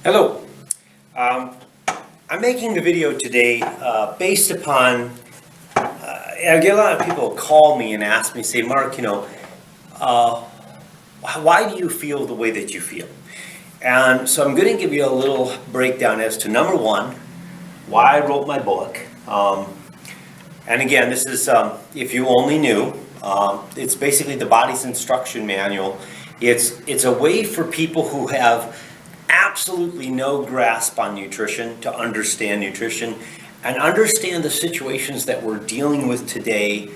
Hello. Um, I'm making the video today based upon, I get a lot of people call me and ask me, say, Mark, uh, why do you feel the way that you feel? And so I'm going to give you a little breakdown as to number one, why I wrote my book. And again, this is, if you only knew, it's basically the body's instruction manual. It's a way for people who have absolutely no grasp on nutrition to understand nutrition and understand the situations that we're dealing with today,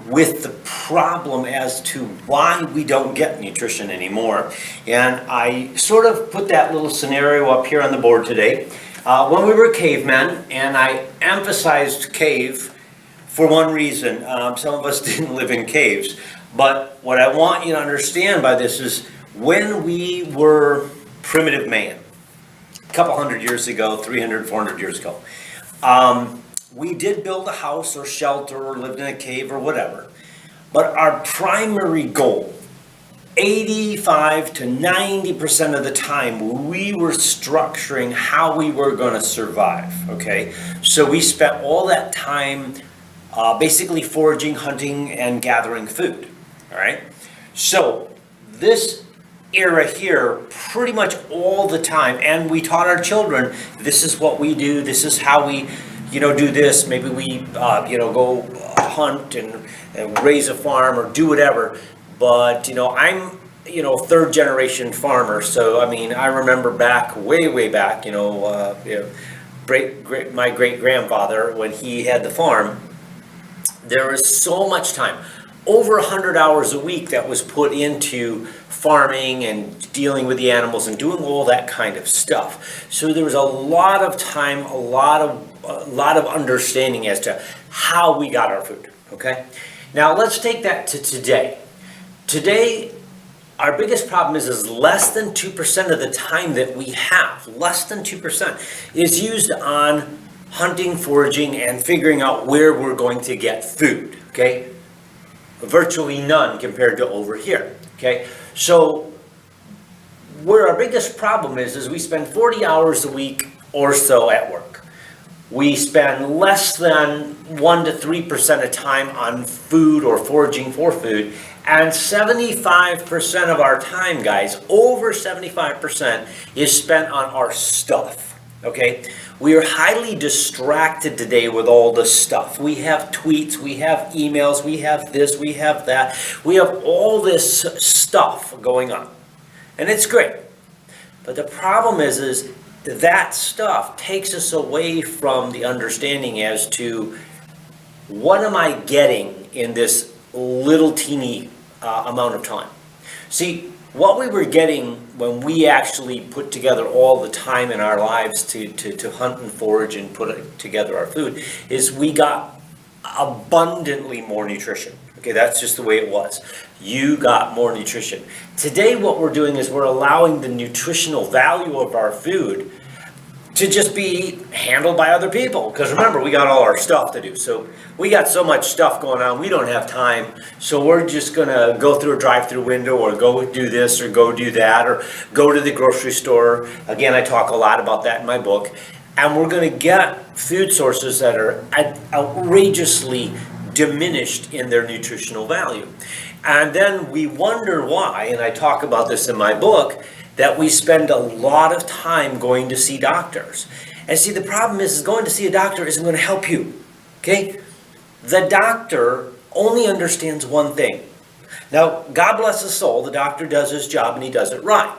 with the problem as to why we don't get nutrition anymore. And I sort of put that little scenario up here on the board today. When we were cavemen, and I emphasized cave for one reason. Some of us didn't live in caves. But what I want you to understand by this is when we were primitive man, a couple hundred years ago, 300, 400 years ago, we did build a house or shelter or lived in a cave or whatever. But our primary goal, 85 to 90% of the time, we were structuring how we were going to survive, okay? So we spent all that time basically foraging, hunting, and gathering food, all right? So this era here, pretty much all the time, and we taught our children, this is what we do, this is how we, do this. Maybe we, go hunt and raise a farm or do whatever. But, I'm, third generation farmer. So, I remember back, way back, my great grandfather, when he had the farm, there was so much time, over 100 hours a week that was put into farming and dealing with the animals and doing all that kind of stuff. So there was a lot of time, a lot of understanding as to how we got our food, okay? Now let's take that to today. Today, our biggest problem is less than 2% of the time that we have, less than 2%, is used on hunting, foraging, and figuring out where we're going to get food, okay? Virtually none compared to over here, okay? So where our biggest problem is we spend 40 hours a week or so at work. We spend less than 1 to 3% of time on food or foraging for food, and 75% of our time, guys, over 75%, is spent on our stuff, okay? We are highly distracted today with all the stuff. We have tweets, we have emails, we have this, we have that. We have all this stuff going on. And it's great. But the problem is that stuff takes us away from the understanding as to what am I getting in this little teeny amount of time. See, what we were getting when we actually put together all the time in our lives to hunt and forage and put together our food is we got abundantly more nutrition. Okay, that's just the way it was. You got more nutrition. Today what we're doing is we're allowing the nutritional value of our food to just be handled by other people. Because remember, we got all our stuff to do. So we got so much stuff going on, we don't have time. So we're just gonna go through a drive-through window or go do this or go do that or go to the grocery store. Again, I talk a lot about that in my book. And we're gonna get food sources that are outrageously diminished in their nutritional value. And then we wonder why, and I talk about this in my book, that we spend a lot of time going to see doctors. And see, the problem is going to see a doctor isn't going to help you, okay? The doctor only understands one thing. Now, God bless his soul, the doctor does his job and he does it right.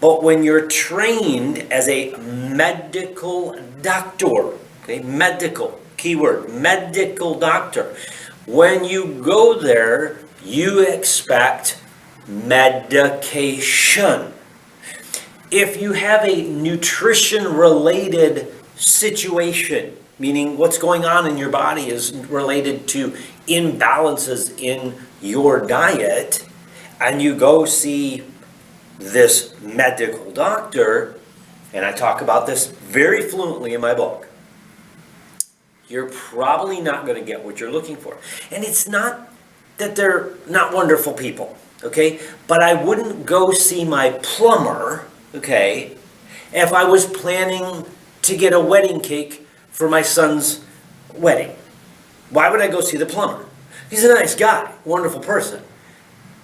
But when you're trained as a medical doctor, okay, medical, keyword, medical doctor, when you go there, you expect medication. If you have a nutrition-related situation, meaning what's going on in your body is related to imbalances in your diet, and you go see this medical doctor, and I talk about this very fluently in my book, you're probably not going to get what you're looking for. And it's not that they're not wonderful people, okay? But I wouldn't go see my plumber okay, if I was planning to get a wedding cake for my son's wedding? Why would I go see the plumber? He's a nice guy, wonderful person,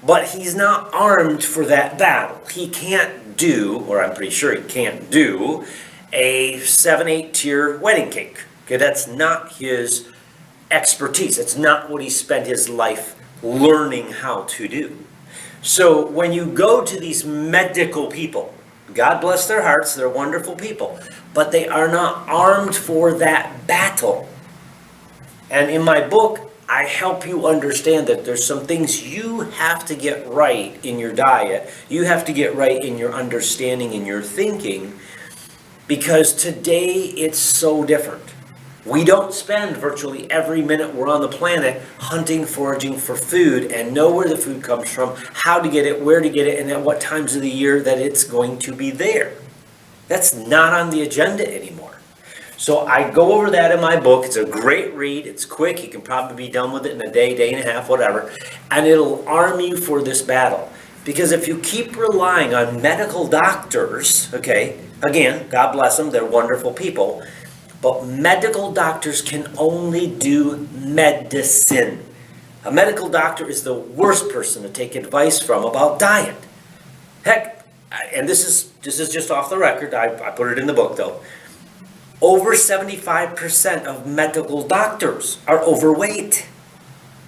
but he's not armed for that battle. He can't do, or I'm pretty sure he can't do, a 7-8 tier wedding cake. Okay, that's not his expertise. It's not what he spent his life learning how to do. So when you go to these medical people, God bless their hearts, they're wonderful people, but they are not armed for that battle. And in my book, I help you understand that there's some things you have to get right in your diet. You have to get right in your understanding and your thinking, because today it's so different. We don't spend virtually every minute we're on the planet hunting, foraging for food and know where the food comes from, how to get it, where to get it, and at what times of the year that it's going to be there. That's not on the agenda anymore. So I go over that in my book. It's a great read. It's quick. You can probably be done with it in a day, day and a half, whatever. And it'll arm you for this battle. Because if you keep relying on medical doctors, okay, again, God bless them, they're wonderful people, but medical doctors can only do medicine. A medical doctor is the worst person to take advice from about diet. Heck, and this is just off the record, I put it in the book though. Over 75% of medical doctors are overweight.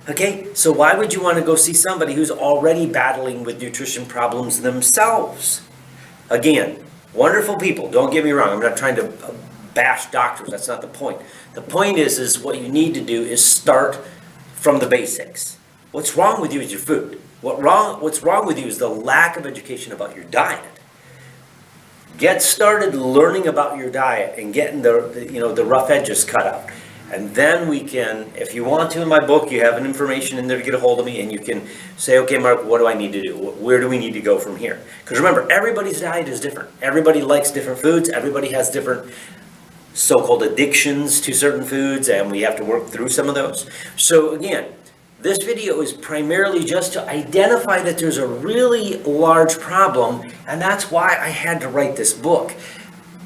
Okay, so why would you want to go see somebody who's already battling with nutrition problems themselves? Again, wonderful people, don't get me wrong, I'm not trying to bash doctors, that's not the point. The point is what you need to do is start from the basics. What's wrong with you is your food. What's wrong with you is the lack of education about your diet. Get started learning about your diet and getting the rough edges cut out. And then we can, if you want to, in my book, you have an information in there to get a hold of me, and you can say, okay, Mark, what do I need to do? Where do we need to go from here? Because remember, everybody's diet is different. Everybody likes different foods. Everybody has different so-called addictions to certain foods, and we have to work through some of those. So again, this video is primarily just to identify that there's a really large problem, and that's why I had to write this book.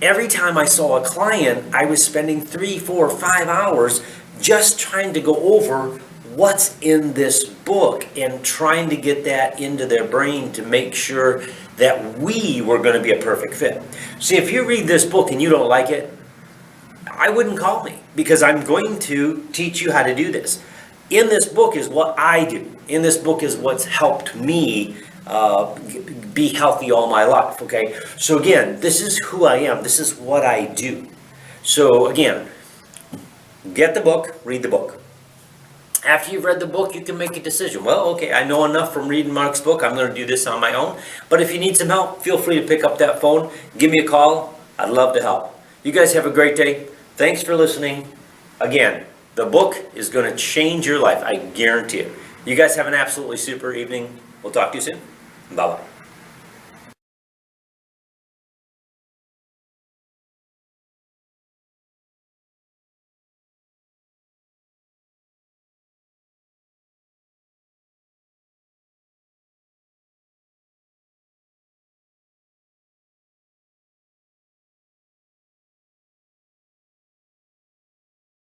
Every time I saw a client, I was spending 3, 4, 5 hours just trying to go over what's in this book and trying to get that into their brain to make sure that we were going to be a perfect fit. See, if you read this book and you don't like it, I wouldn't call me, because I'm going to teach you how to do this. In this book is what I do. In this book is what's helped me be healthy all my life, okay? So again, this is who I am. This is what I do. So again, get the book, read the book. After you've read the book, you can make a decision. Well, okay, I know enough from reading Mark's book. I'm going to do this on my own. But if you need some help, feel free to pick up that phone. Give me a call. I'd love to help. You guys have a great day. Thanks for listening. Again, the book is going to change your life. I guarantee it. You guys have an absolutely super evening. We'll talk to you soon. Bye-bye.